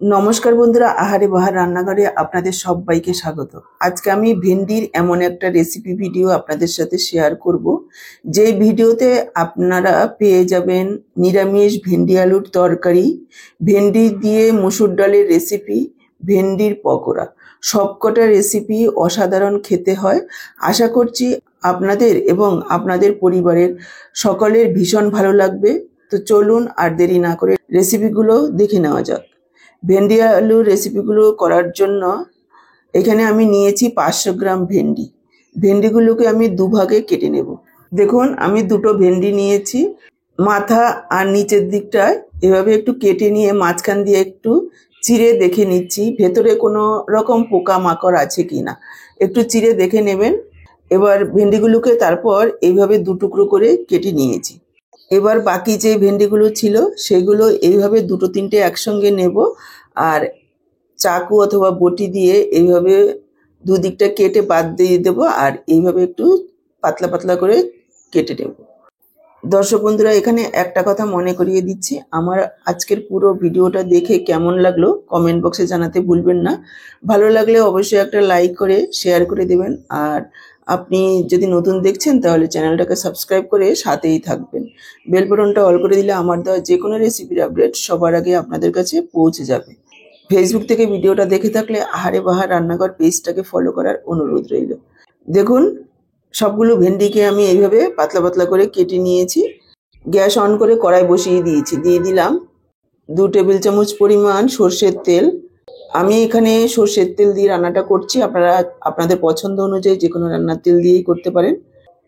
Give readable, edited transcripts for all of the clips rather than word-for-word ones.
নমস্কার বন্ধুরা, আহারে বাহার রান্নাঘরে আপনাদের সবাইকে স্বাগত। আজকে আমি ভেন্ডির এমন একটা রেসিপি ভিডিও আপনাদের সাথে শেয়ার করব, যে ভিডিওতে আপনারা পেয়ে যাবেন নিরামিষ ভেন্ডি আলুর তরকারি, ভেন্ডি দিয়ে মুসুর ডালের রেসিপি, ভেন্ডির পকোড়া। সবকটা রেসিপি অসাধারণ খেতে হয়। আশা করছি আপনাদের এবং আপনাদের পরিবারের সকলের ভীষণ ভালো লাগবে। তো চলুন আর দেরি না করে রেসিপিগুলো দেখে নেওয়া যাক। ভেন্ডি আলুর রেসিপিগুলো করার জন্য এখানে আমি নিয়েছি 500 গ্রাম ভেন্ডি। ভেন্ডিগুলোকে আমি দুভাগে কেটে নেব। দেখুন, আমি দুটো ভেন্ডি নিয়েছি। মাথা আর নিচের দিকটায় এভাবে একটু কেটে নিয়ে মাঝখান দিয়ে একটু চিড়ে দেখে নিচ্ছি ভেতরে কোনো রকম পোকা মাকড় আছে কিনা। একটু চিড়ে দেখে নেবেন। এবার ভেন্ডিগুলোকে তারপর এইভাবে দু টুকরো করে কেটে নিয়েছি। এবার বাকি যে ভেন্ডিগুলো ছিল সেগুলো এইভাবে দুটো তিনটে একসঙ্গে নেব, আর চাকু অথবা বটি দিয়ে এইভাবে দুদিকটা কেটে বাদ দিয়ে দেব, আর এইভাবে একটু পাতলা পাতলা করে কেটে নেব। দর্শক বন্ধুরা, এখানে একটা কথা মনে করিয়ে দিচ্ছি, আমার আজকের পুরো ভিডিওটা দেখে কেমন লাগলো কমেন্ট বক্সে জানাতে ভুলবেন না। ভালো লাগলে অবশ্যই একটা লাইক করে শেয়ার করে দেবেন, আর আপনি যদি নতুন দেখছেন তাহলে চ্যানেলটাকে সাবস্ক্রাইব করে সাথেই থাকবেন। বেল বাটনটা অল করে দিলে আমার দেওয়া যে কোনো রেসিপির আপডেট সবার আগে আপনাদের কাছে পৌঁছে যাবে। ফেসবুক থেকে ভিডিওটা দেখে থাকলে আহারে বাহার রান্নাঘর পেজটাকে ফলো করার অনুরোধ রইল। দেখুন, সবগুলো ভেন্ডিকে আমি এইভাবে পাতলা পাতলা করে কেটে নিয়েছি। গ্যাস অন করে কড়াই বসিয়ে দিয়েছি। দিয়ে দিলাম 2 টেবিল চামচ পরিমাণ সর্ষের তেল। আমি এখানে সর্ষের তেল দিয়ে রান্নাটা করছি, আপনারা আপনাদের পছন্দ অনুযায়ী যে কোনো রান্নার তেল দিয়েই করতে পারেন।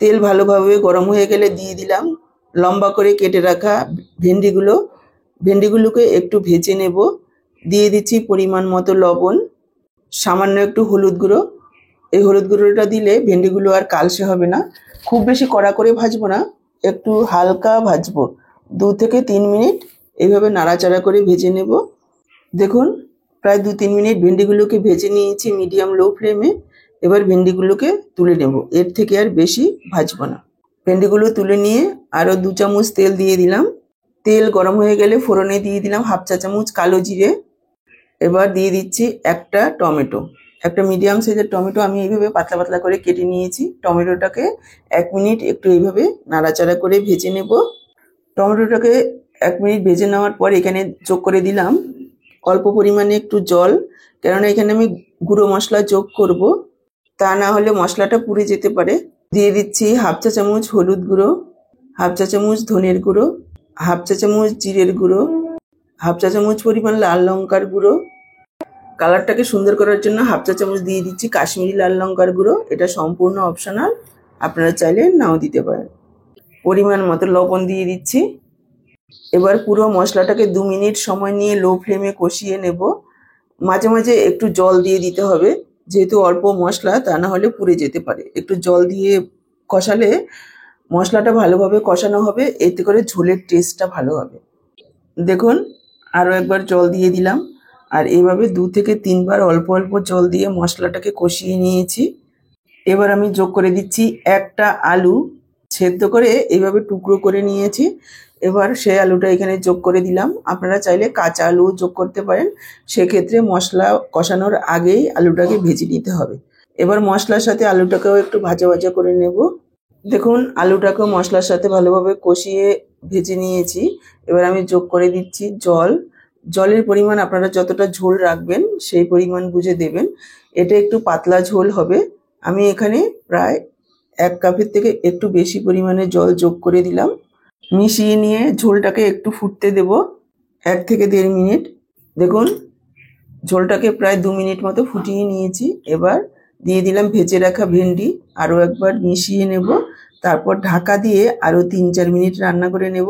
তেল ভালোভাবে গরম হয়ে গেলে দিয়ে দিলাম লম্বা করে কেটে রাখা ভেন্ডিগুলোকে একটু ভেজে নেব। দিয়ে দিচ্ছি পরিমাণ মতো লবণ, সামান্য একটু হলুদ গুঁড়ো। এই হলুদ গুঁড়োটা দিলে ভেন্ডিগুলো আর কালচে হবে না। খুব বেশি কড়া করে ভাজবো না, একটু হালকা ভাজবো। 2 থেকে 3 মিনিট এইভাবে নাড়াচাড়া করে ভেজে নেব। দেখুন, প্রায় 2-3 মিনিট ভেন্ডিগুলোকে ভেজে নিয়েছি মিডিয়াম লো ফ্লেমে। এবার ভেন্ডিগুলোকে তুলে নেব, এর থেকে আর বেশি ভাজবো না। ভেন্ডিগুলো তুলে নিয়ে আরও 2 চামচ তেল দিয়ে দিলাম। তেল গরম হয়ে গেলে ফোড়নে দিয়ে দিলাম 1/2 চা চামচ কালো জিরে। এবার দিয়ে দিচ্ছি একটা টমেটো, একটা মিডিয়াম সাইজের টমেটো আমি এইভাবে পাতলা পাতলা করে কেটে নিয়েছি। টমেটোটাকে 1 মিনিট একটু এইভাবে নাড়াচাড়া করে ভেজে নেব। টমেটোটাকে 1 মিনিট ভেজে নেওয়ার পর এখানে যোগ করে দিলাম অল্প পরিমাণে একটু জল, কেননা এখানে আমি গুঁড়ো মশলা যোগ করব, তা না হলে মশলাটা পুড়ে যেতে পারে। দিয়ে দিচ্ছি 1/2 চা চামচ হলুদ গুঁড়ো, 1/2 চা চামচ ধনের গুঁড়ো, 1/2 চা চামচ জিরের গুঁড়ো, 1/2 চা চামচ পরিমাণ লাল লঙ্কার গুঁড়ো। কালারটাকে সুন্দর করার জন্য 1/2 চা চামচ দিয়ে দিচ্ছি কাশ্মীরি লাল লঙ্কার গুঁড়ো। এটা সম্পূর্ণ অপশনাল, আপনারা চাইলে নাও দিতে পারেন। পরিমাণ মতো লবণ দিয়ে দিচ্ছি। এবার পুরো মশলাটাকে 2 মিনিট সময় নিয়ে লো ফ্লেমে কষিয়ে নেব। মাঝে মাঝে একটু জল দিয়ে দিতে হবে, যেহেতু অল্প মশলা, তা না হলে পুড়ে যেতে পারে। একটু জল দিয়ে কষালে মশলাটা ভালোভাবে কষানো হবে, এতে করে ঝোলের টেস্টটা ভালো হবে। দেখুন, আরও একবার জল দিয়ে দিলাম, আর এইভাবে 2 থেকে 3 বার অল্প অল্প জল দিয়ে মশলাটাকে কষিয়ে নিয়েছি। এবার আমি যোগ করে দিচ্ছি একটা আলু সেদ্ধ করে এইভাবে টুকরো করে নিয়েছি। এবার সেই আলুটা এখানে যোগ করে দিলাম। আপনারা চাইলে কাঁচা আলু যোগ করতে পারেন, সেক্ষেত্রে মশলা কষানোর আগেই আলুটাকে ভেজে নিতে হবে। এবার মশলার সাথে আলুটাকেও একটু ভাজা ভাজা করে নেব। দেখুন, আলুটাকেও মশলার সাথে ভালোভাবে কষিয়ে ভেজে নিয়েছি। এবার আমি যোগ করে দিচ্ছি জল। জলের পরিমাণ আপনারা যতটা ঝোল রাখবেন সেই পরিমাণ বুঝে দেবেন। এটা একটু পাতলা ঝোল হবে। আমি এখানে প্রায় 1 কাপের থেকে একটু বেশি পরিমাণে জল যোগ করে দিলাম। মিশিয়ে নিয়ে ঝোলটাকে একটু ফুটতে দেব 1 থেকে 1.5 মিনিট। দেখুন, ঝোলটাকে প্রায় 2 মিনিট মতো ফুটিয়ে নিয়েছি। এবার দিয়ে দিলাম ভেজে রাখা ভেন্ডি, আরও একবার মিশিয়ে নেব। তারপর ঢাকা দিয়ে আরও 3-4 মিনিট রান্না করে নেব।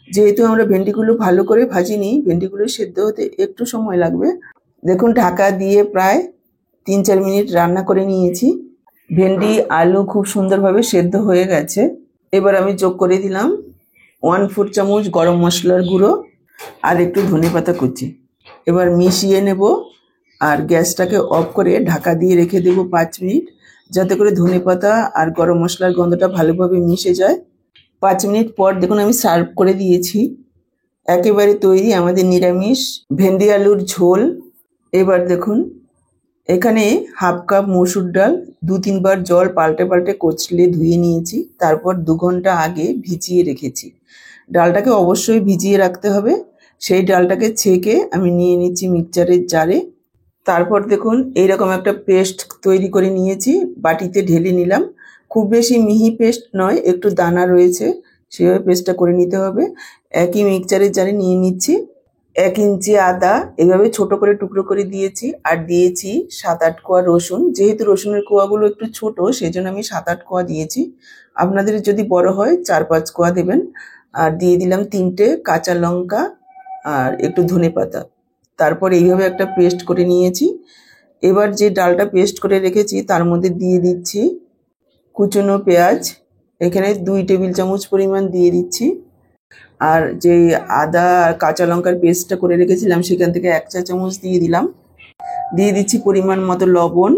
যেহেতু আমরা ভেন্ডিগুলো ভালো করে ভাজিনি, ভেন্ডিগুলো সেদ্ধ হতে একটু সময় লাগবে। দেখুন, ঢাকা দিয়ে প্রায় 3-4 মিনিট রান্না করে নিয়েছি। ভেন্ডি আলু খুব সুন্দরভাবে সেদ্ধ হয়ে গেছে। এবার আমি যোগ করে দিলাম 1/4 চামচ গরম মশলার গুঁড়ো আর একটু ধনেপাতা কুচি। এবার মিশিয়ে নেব, আর গ্যাসটাকে অফ করে ঢাকা দিয়ে রেখে দেব 5 মিনিট, যাতে করে ধনেপাতা আর গরম মশলার গন্ধটা ভালোভাবে মিশে যায়। 5 মিনিট পর দেখুন আমি সার্ভ করে দিয়েছি। একেবারে তৈরি আমাদের নিরামিষ ভেন্ডি আলুর ঝোল। এবার দেখুন এখানে হাফ কাপ মসুর ডাল 2-3 বার জল পাল্টে পাল্টে কচলে ধুয়ে নিয়েছি, তারপর 2 ঘন্টা আগে ভিজিয়ে রেখেছি। ডালটাকে অবশ্যই ভিজিয়ে রাখতে হবে। সেই ডালটাকে ছেঁকে আমি নিয়ে নিচ্ছি মিক্সচারের জারে। তারপর দেখুন এইরকম একটা পেস্ট তৈরি করে নিয়েছি, বাটিতে ঢেলে নিলাম। খুব বেশি মিহি পেস্ট নয়, একটু দানা রয়েছে, সেভাবে পেস্টটা করে নিতে হবে। একই মিক্সচারের জারে নিয়ে নিচ্ছি 1 ইঞ্চি আদা এভাবে ছোট করে টুকরো করে দিয়েছি, আর দিয়েছি 7-8 কোয়া রসুন। যেহেতু রসুনের কোয়াগুলো একটু ছোট সেই জন্য আমি 7-8 কোয়া দিয়েছি, আপনাদের যদি বড় হয় 4-5 কোয়া দেবেন। আর দিয়ে দিলাম 3টে কাঁচা লঙ্কা আর একটু ধনেপাতা। তারপর এইভাবে একটা পেস্ট করে নিয়েছি। এবার যে ডালটা পেস্ট করে রেখেছি তার মধ্যে দিয়ে দিচ্ছি কুচনো পেঁয়াজ, এখানে 2 টেবিল চামচ পরিমাণ দিয়ে দিচ্ছি। আর যে আদা আর কাঁচা লঙ্কার পেস্টটা করে রেখেছিলাম সেখান থেকে 1 চা চামচ দিয়ে দিলাম। দিয়ে দিচ্ছি পরিমাণ মতো লবণ,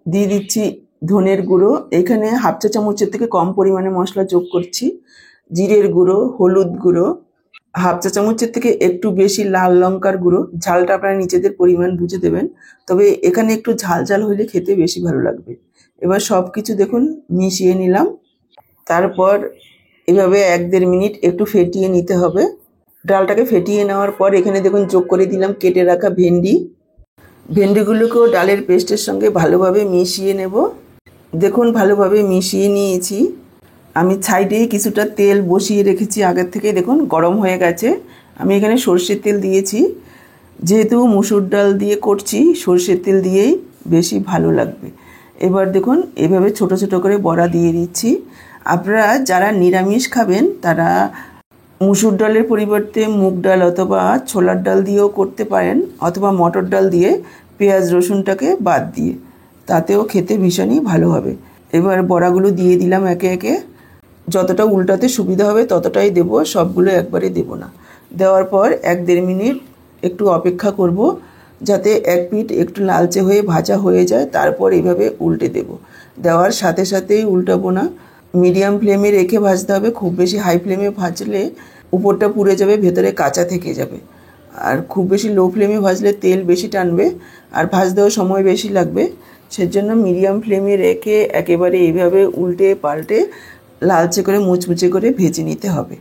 দিয়ে দিচ্ছি ধনের গুঁড়ো, এখানে হাফ চা চামচের থেকে কম পরিমাণে মশলা যোগ করছি। জিরের গুঁড়ো, হলুদ গুঁড়ো, হাফ চা চামচের থেকে একটু বেশি লাল লঙ্কার গুঁড়ো। ঝালটা আপনারা নিজেদের পরিমাণ বুঝে দেবেন, তবে এখানে একটু ঝাল ঝাল হলে খেতে বেশি ভালো লাগবে। এবার সব কিছু দেখুন মিশিয়ে নিলাম। তারপর এভাবে 1-1.5 মিনিট একটু ফেটিয়ে নিতে হবে। ডালটাকে ফেটিয়ে নেওয়ার পর এখানে দেখুন যোগ করে দিলাম কেটে রাখা ভেন্ডি। ভেন্ডিগুলোকেও ডালের পেস্টের সঙ্গে ভালোভাবে মিশিয়ে নেব। দেখুন ভালোভাবে মিশিয়ে নিয়েছি। আমি সাইডেই কিছুটা তেল বসিয়ে রেখেছি আগের থেকে, দেখুন গরম হয়ে গেছে। আমি এখানে সর্ষের তেল দিয়েছি, যেহেতু মুসুর ডাল দিয়ে করছি সর্ষের তেল দিয়েই বেশি ভালো লাগবে। এবার দেখুন এভাবে ছোট ছোট করে বড়া দিয়ে দিচ্ছি। আপনারা যারা নিরামিষ খাবেন তারা মুসুর ডালের পরিবর্তে মুগ ডাল অথবা ছোলার ডাল দিয়েও করতে পারেন, অথবা মটর ডাল দিয়ে পেঁয়াজ রসুনটাকে বাদ দিয়ে, তাতেও খেতে ভীষণই ভালো হবে। এবার বড়াগুলো দিয়ে দিলাম একে একে। যতটা উল্টাতে সুবিধা হবে ততটাই দেব, সবগুলো একবারে দেব না। দেওয়ার পর 1-1.5 মিনিট একটু অপেক্ষা করব যাতে এক পিঠ একটু লালচে হয়ে ভাজা হয়ে যায়। তারপর এইভাবে উল্টে দেব। দেওয়ার সাথে সাথেই উল্টাবো না, মিডিয়াম ফ্লেমে রেখে ভাজতে হবে। খুব বেশি হাই ফ্লেমে ভাজলে উপরটা পুড়ে যাবে, ভেতরে কাঁচা থেকে যাবে। আর খুব বেশি লো ফ্লেমে ভাজলে তেল বেশি টানবে আর ভাজতেও সময় বেশি লাগবে। সেজন্য মিডিয়াম ফ্লেমে রেখে একেবারে এইভাবে উল্টে পাল্টে লালচে করে মুচমুচে করে ভেজে নিতে হবে।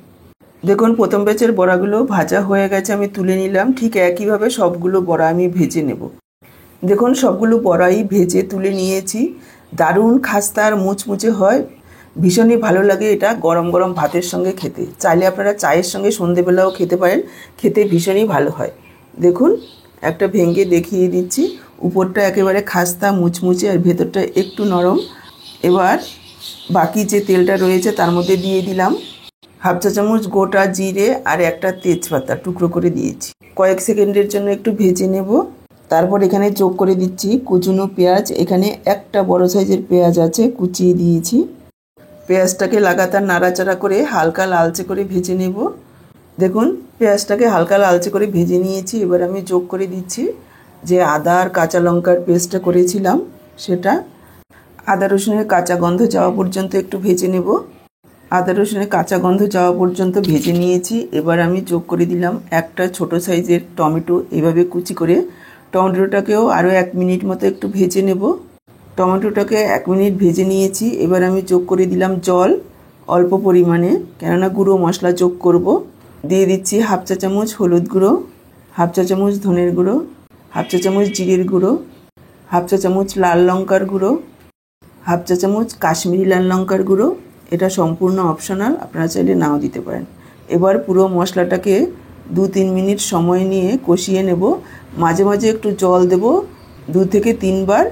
দেখুন প্রথম ব্যাচের বড়াগুলো ভাজা হয়ে গেছে, আমি তুলে নিলাম। ঠিক একইভাবে সবগুলো বড়া আমি ভেজে নেব। দেখুন সবগুলো বড়াই ভেজে তুলে নিয়েছি। দারুণ খাস্তা আর মুচমুচে হয়, ভীষণই ভালো লাগে এটা গরম গরম ভাতের সঙ্গে খেতে। চাইলে আপনারা চায়ের সঙ্গে সন্ধেবেলাও খেতে পারেন, খেতে ভীষণই ভালো হয়। দেখুন একটা ভেঙে দেখিয়ে দিচ্ছি, উপরটা একেবারে খাস্তা মুচমুচে আর ভেতরটা একটু নরম। এবার বাকি যে তেলটা রয়েছে তার মধ্যে দিয়ে দিলাম হাফ চা চামচ গোটা জিরে আর একটা তেজপাতা টুকরো করে দিয়েছি। কয়েক সেকেন্ডের জন্য একটু ভেজে নেব। তারপর এখানে যোগ করে দিচ্ছি কুচনো পেঁয়াজ। এখানে একটা বড় সাইজের পেঁয়াজ আছে, কুচিয়ে দিয়েছি। পেঁয়াজটাকে লাগাতার নাড়াচাড়া করে হালকা লালচে করে ভেজে নেব। দেখুন পেঁয়াজটাকে হালকা লালচে করে ভেজে নিয়েছি। এবার আমি যোগ করে দিচ্ছি যে আদা আর কাঁচা লঙ্কার পেস্টটা করেছিলাম সেটা। আদা রসুনের কাঁচা গন্ধ যাওয়া পর্যন্ত একটু ভেজে নেব। আদা রসুনের কাঁচা গন্ধ যাওয়া পর্যন্ত ভেজে নিয়েছি। এবার আমি যোগ করে দিলাম একটা ছোট সাইজের টমেটো, এভাবে কুচি করে। টমেটোটাকেও আরও 1 মিনিট মতো একটু ভেজে নেব। টমেটোটাকে 1 মিনিট ভেজে নিয়েছি। এবার আমি যোগ করে দিলাম জল অল্প পরিমাণে, কেননা গুঁড়ো মশলা যোগ করব। দিয়ে দিচ্ছি হাফ চা চামচ হলুদ গুঁড়ো, হাফ চা চামচ ধনের গুঁড়ো, হাফ চা চামচ জিরের গুঁড়ো, হাফ চা চামচ লাল লঙ্কার গুঁড়ো, হাফ চা চামচ কাশ্মীরি লাল লঙ্কার গুঁড়ো। এটা সম্পূর্ণ অপশনাল, আপনারা চাইলে নাও দিতে পারেন। এবার পুরো মশলাটাকে 2-3 মিনিট সময় নিয়ে কষিয়ে নেব। মাঝে মাঝে একটু জল দেব, 2 থেকে 3 বার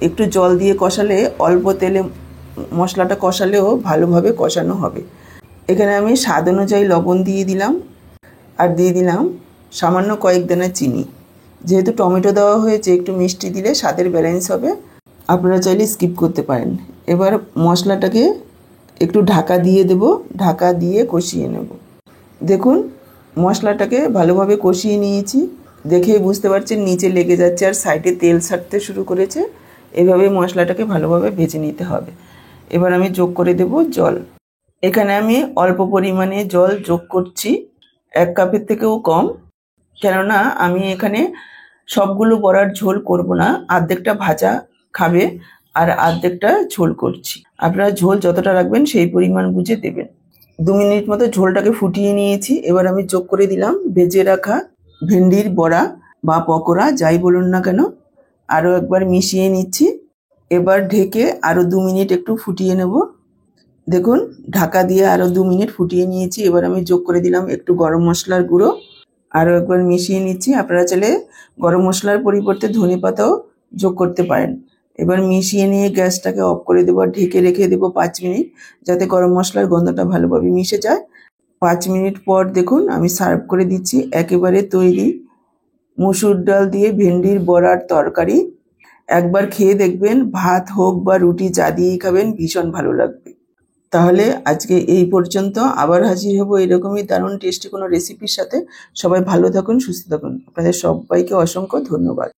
একটু জল দিয়ে কষালে, অল্প তেলে মশলাটা কষালেও ভালোভাবে কষানো হবে। এখানে আমি স্বাদ অনুযায়ী লবণ দিয়ে দিলাম আর দিয়ে দিলাম সামান্য কয়েক দানা চিনি। যেহেতু টমেটো দেওয়া হয়েছে একটু মিষ্টি দিলে স্বাদের ব্যালেন্স হবে, আপনারা চাইলে স্কিপ করতে পারেন। এবার মশলাটাকে একটু ঢাকা দিয়ে দেব, ঢাকা দিয়ে কষিয়ে নেব। দেখুন মশলাটাকে ভালোভাবে কষিয়ে নিয়েছি, দেখেই বুঝতে পারছেন নিচে লেগে যাচ্ছে আর সাইডে তেল ছাড়তে শুরু করেছে। এভাবে মশলাটাকে ভালোভাবে ভেজে নিতে হবে। এবার আমি যোগ করে দেব জল। এখানে আমি অল্প পরিমাণে জল যোগ করছি। 1 কাপের থেকেও কম, কেননা আমি এখানে সবগুলো বড়ার ঝোল করব না, অর্ধেকটা ভাজা খাবে আর অর্ধেকটা ঝোল করছি। আপনারা ঝোল যতটা রাখবেন সেই পরিমাণ বুঝে দেবেন। 2 মিনিট মতো ঝোলটাকে ফুটিয়ে নিয়েছি। এবার আমি যোগ করে দিলাম ভেজে রাখা ভেন্ডির বড়া বা পকোড়া, যাই বলুন না কেন। আরও একবার মিশিয়ে নিচ্ছি। এবার ঢেকে আরও 2 মিনিট একটু ফুটিয়ে নেব। দেখুন, ঢাকা দিয়ে আরও 2 মিনিট ফুটিয়ে নিয়েছি। এবার আমি যোগ করে দিলাম একটু গরম মশলার গুঁড়ো। আরও একবার মিশিয়ে নিচ্ছি। আপনারা চাইলে গরম মশলার পরিবর্তে ধনেপাতাও যোগ করতে পারেন। এবার মিশিয়ে নিয়ে গ্যাসটাকে অফ করে দেবো, ঢেকে রেখে দেবো 5 মিনিট, যাতে গরম মশলার গন্ধটা ভালোভাবে মিশে যায়। 5 মিনিট পর দেখুন আমি সার্ভ করে দিচ্ছি একেবারে তৈরি মুসুর ডাল দিয়ে ভেন্ডির বড়ার তরকারি। একবার খেয়ে দেখবেন, ভাত হোক বা রুটি যা দিয়েই খাবেন ভীষণ ভালো লাগবে। তাহলে আজকে এই পর্যন্ত, আবার হাজির হব এরকমই দারুণ টেস্টি কোনো রেসিপির সাথে। সবাই ভালো থাকুন, সুস্থ থাকুন। আপনাদের সবাইকে অসংখ্য ধন্যবাদ।